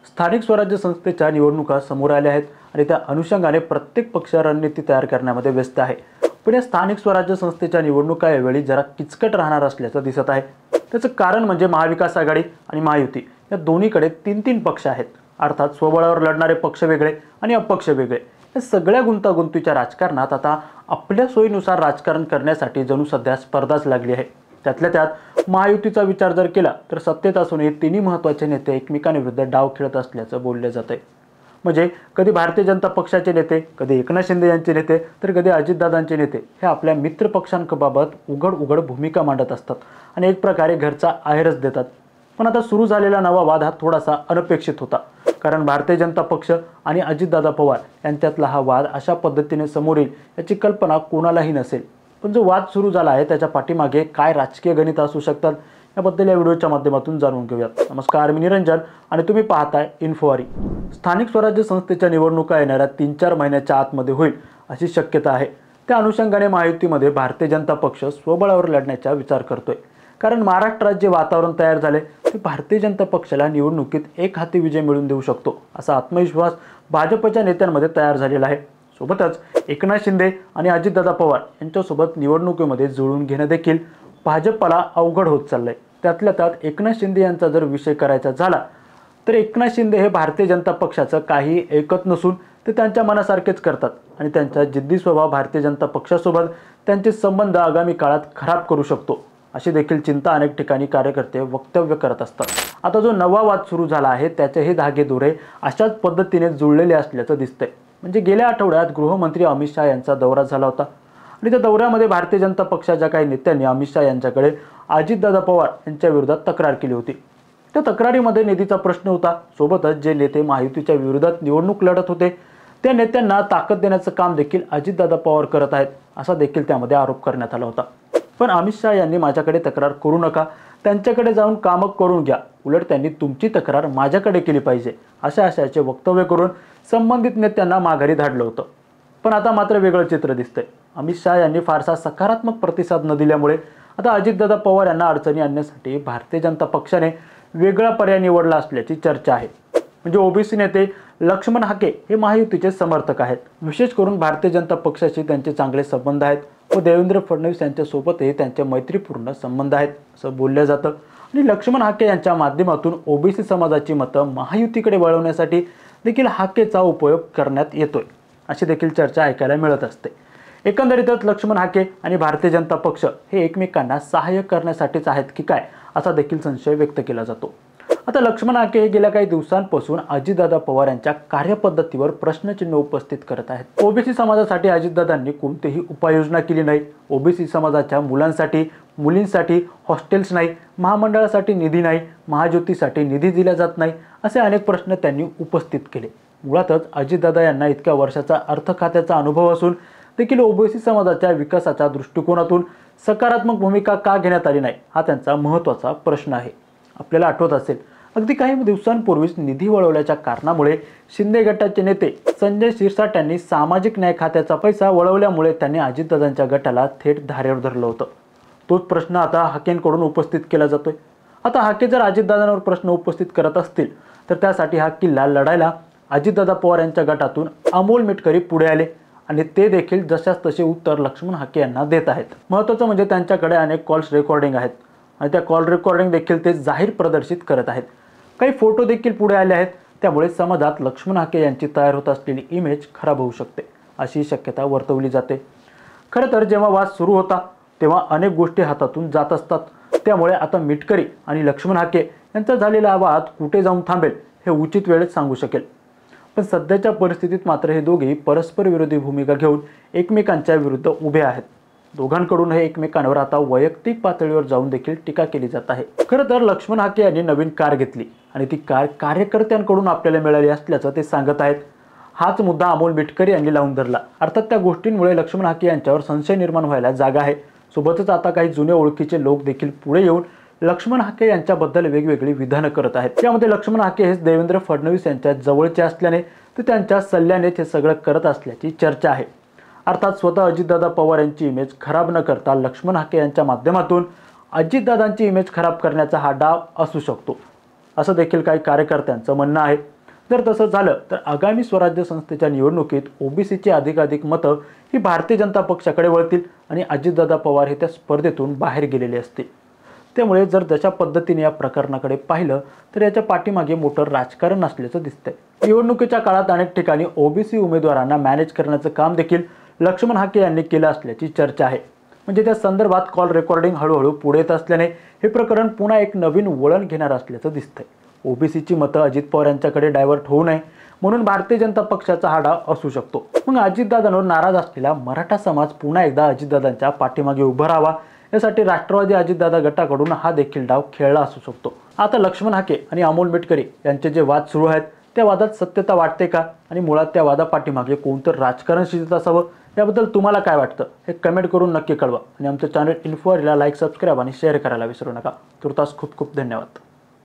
स्थानिक स्वराज्य संस्थेच्या निवडणुका समोर आल्या आहेत आणि त्या अनुषंगाने प्रत्येक पक्ष रणनीती तयार करण्यामध्ये व्यस्त आहे। पण या स्थानिक स्वराज्य संस्थेच्या निवडणुका यावेळी जरा किचकट राहणार असल्याचं दिसत आहे। त्याचं कारण म्हणजे महाविकास आघाडी आणि महायुती या दोन्हीकडे तीन पक्ष आहेत। अर्थात स्वबळावर लढणारे पक्ष वेगळे आणि अपक्ष वेगळे। या सगळ्या गुंतागुंतीच्या राजकारणात आता आपल्या सोयीनुसार राजकारण करण्यासाठी जणू सध्या स्पर्धाच लागली आहे। त्यातल्या त्यात महायुतीचा विचार जर केला तर सत्तेत असूनही तिन्ही महत्त्वाचे नेते एकमेकांविरुद्ध डाव खेळत असल्याचं बोलले जाते। म्हणजे कधी भारतीय जनता पक्षाचे नेते, कधी एकनाथ शिंदे यांचे नेते, तर कधी अजितदादांचे नेते हे आपल्या मित्र पक्षांबाबत उघड भूमिका मांडत असतात आणि एक प्रकारे घरचा आहेरच देतात। पण आता सुरू झालेला नवा वाद हा थोडासा अनपेक्षित होता, कारण भारतीय जनता पक्ष आणि अजितदादा पवार यांच्यातला हा वाद अशा पद्धतीने समोर येईल याची कल्पना कोणालाही नसेल। पण जो वाद सुरू झाला आहे त्याच्या पाठीमागे काय राजकीय गणित असू शकतात याबद्दल या व्हिडिओच्या माध्यमातून जाणून घेऊयात। नमस्कार, मी निरंजन आणि तुम्ही पाहताय इन्फोवारी। स्थानिक स्वराज्य संस्थेच्या निवडणुका येणाऱ्या 3-4 महिन्याच्या आतमध्ये होईल अशी शक्यता आहे। त्या अनुषंगाने महायुतीमध्ये भारतीय जनता पक्ष स्वबळावर लढण्याचा विचार करतोय, कारण महाराष्ट्रात जे वातावरण तयार झाले ते भारतीय जनता पक्षाला निवडणुकीत एक हाती विजय मिळवून देऊ शकतो असा आत्मविश्वास भाजपच्या नेत्यांमध्ये तयार झालेला आहे। सोबतच एकनाथ शिंदे आणि अजितदादा पवार यांच्यासोबत निवडणुकीमध्ये जुळून घेणं देखील भाजपला अवघड होत चाललंय। त्यातल्या त्यात एकनाथ शिंदे यांचा जर विषय करायचा झाला तर एकनाथ शिंदे हे भारतीय जनता पक्षाचं काही ऐकत नसून ते त्यांच्या मनासारखेच करतात आणि त्यांचा जिद्दी स्वभाव भारतीय जनता पक्षासोबत त्यांचे संबंध आगामी काळात खराब करू शकतो अशी देखील चिंता अनेक ठिकाणी कार्यकर्ते वक्तव्य करत असतात। आता जो नवा वाद सुरू झाला आहे त्याचे हे धागेदोरे अशाच पद्धतीने जुळलेले असल्याचं दिसतंय। म्हणजे गेल्या आठवड्यात गृहमंत्री अमित शहा यांचा दौरा झाला होता आणि त्या दौऱ्यामध्ये भारतीय जनता पक्षाच्या काही नेत्यांनी अमित शहा यांच्याकडे अजितदादा पवार यांच्या विरोधात तक्रार केली होती। त्या तक्रारीमध्ये निधीचा प्रश्न होता। सोबतच जे नेते महायुतीच्या विरोधात निवडणूक लढत होते त्या नेत्यांना ताकद देण्याचं काम देखील अजितदादा पवार करत आहेत असा देखील त्यामध्ये आरोप करण्यात आला होता। पण अमित शहा यांनी माझ्याकडे तक्रार करू नका, त्यांच्याकडे जाऊन कामं करून घ्या, उलट त्यांनी तुमची तक्रार माझ्याकडे केली पाहिजे अशाचे वक्तव्य करून संबंधित नेत्यांना माघारी धाडलं होतं। पण आता मात्र वेगळं चित्र दिसतंय। अमित शहा यांनी फारसा सकारात्मक प्रतिसाद न दिल्यामुळे आता अजितदादा पवार यांना अडचणी आणण्यासाठी भारतीय जनता पक्षाने वेगळा पर्याय निवडला असल्याची चर्चा आहे। म्हणजे ओबीसी नेते लक्ष्मण हाके हे महायुतीचे समर्थक आहेत। विशेष करून भारतीय जनता पक्षाशी त्यांचे चांगले संबंध आहेत व देवेंद्र फडणवीस यांच्यासोबतही त्यांचे मैत्रीपूर्ण संबंध आहेत असं बोललं जातं। आणि लक्ष्मण हाके यांच्या माध्यमातून ओबीसी समाजाची मतं महायुतीकडे वळवण्यासाठी देखील हाकेचा उपयोग करण्यात येतोय अशी देखील चर्चा ऐकायला मिळत असते। एकंदरीतच लक्ष्मण हाके आणि भारतीय जनता पक्ष हे एकमेकांना सहाय्य करण्यासाठीच आहेत की काय असा देखील संशय व्यक्त केला जातो। आता लक्ष्मण हाके हे गेल्या काही दिवसांपासून अजितदादा पवार यांच्या कार्यपद्धतीवर प्रश्नचिन्ह उपस्थित करत आहेत। ओबीसी समाजासाठी अजितदादांनी कोणतीही उपाययोजना केली नाही। ओबीसी समाजाच्या मुलांसाठी मुलींसाठी हॉस्टेल्स नाही, महामंडळासाठी निधी नाही, महाज्योतीसाठी निधी दिला जात नाही असे अनेक प्रश्न त्यांनी उपस्थित केले। मुळातच अजितदादा यांना इतक्या वर्षाचा अर्थ खात्याचा अनुभव असून देखील ओबीसी समाजाच्या विकासाच्या दृष्टिकोनातून सकारात्मक भूमिका का घेण्यात आली नाही हा त्यांचा महत्त्वाचा प्रश्न आहे। आपल्याला आठवत असेल अगदी काही दिवसांपूर्वीच निधी वळवल्याच्या कारणामुळे शिंदे गटाचे नेते संजय शिरसाट यांनी सामाजिक न्याय खात्याचा पैसा वळवल्यामुळे त्यांनी अजितदादांच्या गटाला थेट धारेवर धरलं होतं। तोच प्रश्न आता हाकेंकडून उपस्थित केला जातोय। आता हाके जर अजितदादांवर प्रश्न उपस्थित करत असतील तर त्यासाठी हा किल्ला लढायला अजितदादा पवार यांच्या गटातून अमोल मिटकरी पुढे आले आणि ते देखील जशास तसे उत्तर लक्ष्मण हाके यांना देत आहेत। महत्त्वाचं म्हणजे त्यांच्याकडे अनेक कॉल्स रेकॉर्डिंग आहेत आणि त्या कॉल रेकॉर्डिंग देखील ते जाहीर प्रदर्शित करत आहेत। काही फोटो देखील पुढे आले आहेत। त्यामुळे समाजात लक्ष्मण हाके यांची तयार होत असलेली इमेज खराब होऊ शकते अशी शक्यता वर्तवली जाते। खरं तर जेव्हा वाद सुरू होता तेव्हा अनेक गोष्टी हातातून जात असतात। त्यामुळे आता मिटकरी आणि लक्ष्मण हाके यांचा झालेला वाद कुठे जाऊन थांबेल हे उचित वेळेत सांगू शकेल। पण सध्याच्या परिस्थितीत मात्र हे दोघेही परस्पर विरोधी भूमिका घेऊन एकमेकांच्या विरुद्ध उभे आहेत। दोघांकडून हे एकमेकांवर आता वैयक्तिक पातळीवर जाऊन देखील टीका केली जात आहे। खरं तर लक्ष्मण हाके यांनी नवीन कार घेतली आणि ती कार कार्यकर्त्यांकडून आपल्याला मिळाली असल्याचं ते सांगत आहेत। हाच मुद्दा अमोल मिटकरी यांनी लावून धरला। अर्थात त्या गोष्टींमुळे लक्ष्मण हाके यांच्यावर संशय निर्माण व्हायला जागा आहे। सोबतच आता काही जुने ओळखीचे लोक देखील पुढे येऊन लक्ष्मण हाके यांच्याबद्दल वेगवेगळी विधानं करत आहेत। त्यामध्ये लक्ष्मण हाके हे देवेंद्र फडणवीस यांच्या जवळचे असल्याने ते त्यांच्या सल्ल्यानेच हे सगळं करत असल्याची चर्चा आहे। अर्थात स्वतः अजितदादा पवार यांची इमेज खराब न करता लक्ष्मण हाके यांच्या माध्यमातून अजितदादांची इमेज खराब करण्याचा हा डाव असू शकतो असं देखील काही कार्यकर्त्यांचं म्हणणं आहे। जर तसं झालं तर आगामी स्वराज्य संस्थेच्या निवडणुकीत ओबीसीची अधिकाधिक मतं ही भारतीय जनता पक्षाकडे वळतील आणि अजितदादा पवार हे त्या स्पर्धेतून बाहेर गेलेले असतील. त्यामुळे जर जशा पद्धतीने या प्रकरणाकडे पाहिलं तर याच्या पाठीमागे मोठं राजकारण असल्याचं दिसतंय. निवडणुकीच्या काळात अनेक ठिकाणी ओबीसी उमेदवारांना मॅनेज करण्याचं काम देखील लक्ष्मण हाके यांनी केलं असल्याची चर्चा आहे. म्हणजे त्या संदर्भात कॉल रेकॉर्डिंग हळूहळू पुढे येत असल्याने हे प्रकरण पुन्हा एक नवीन वळण घेणार असल्याचं दिसतंय. ओबीसीची मतं अजित पवार यांच्याकडे डायव्हर्ट होऊ नये म्हणून भारतीय जनता पक्षाचा हा डाव असू शकतो. मग अजितदादांवर नाराज असलेला मराठा समाज पुन्हा एकदा अजितदादांच्या पाठीमागे उभा राहावा यासाठी राष्ट्रवादी अजितदादा गटाकडून हा देखील डाव खेळला असू शकतो. आता लक्ष्मण हाके आणि अमोल मिटकरी यांचे जे वाद सुरू आहेत त्या वादात सत्यता वाटते का आणि मुळात त्या वादापाठीमागे कोणतं राजकारण शिजत असावं याबद्दल तुम्हाला काय वाटतं हे कमेंट करून नक्की कळवा आणि आमचं चॅनल इन्फोअरला लाईक, सबस्क्राईब आणि शेअर करायला विसरू नका. तुर्तास खूप खूप धन्यवाद.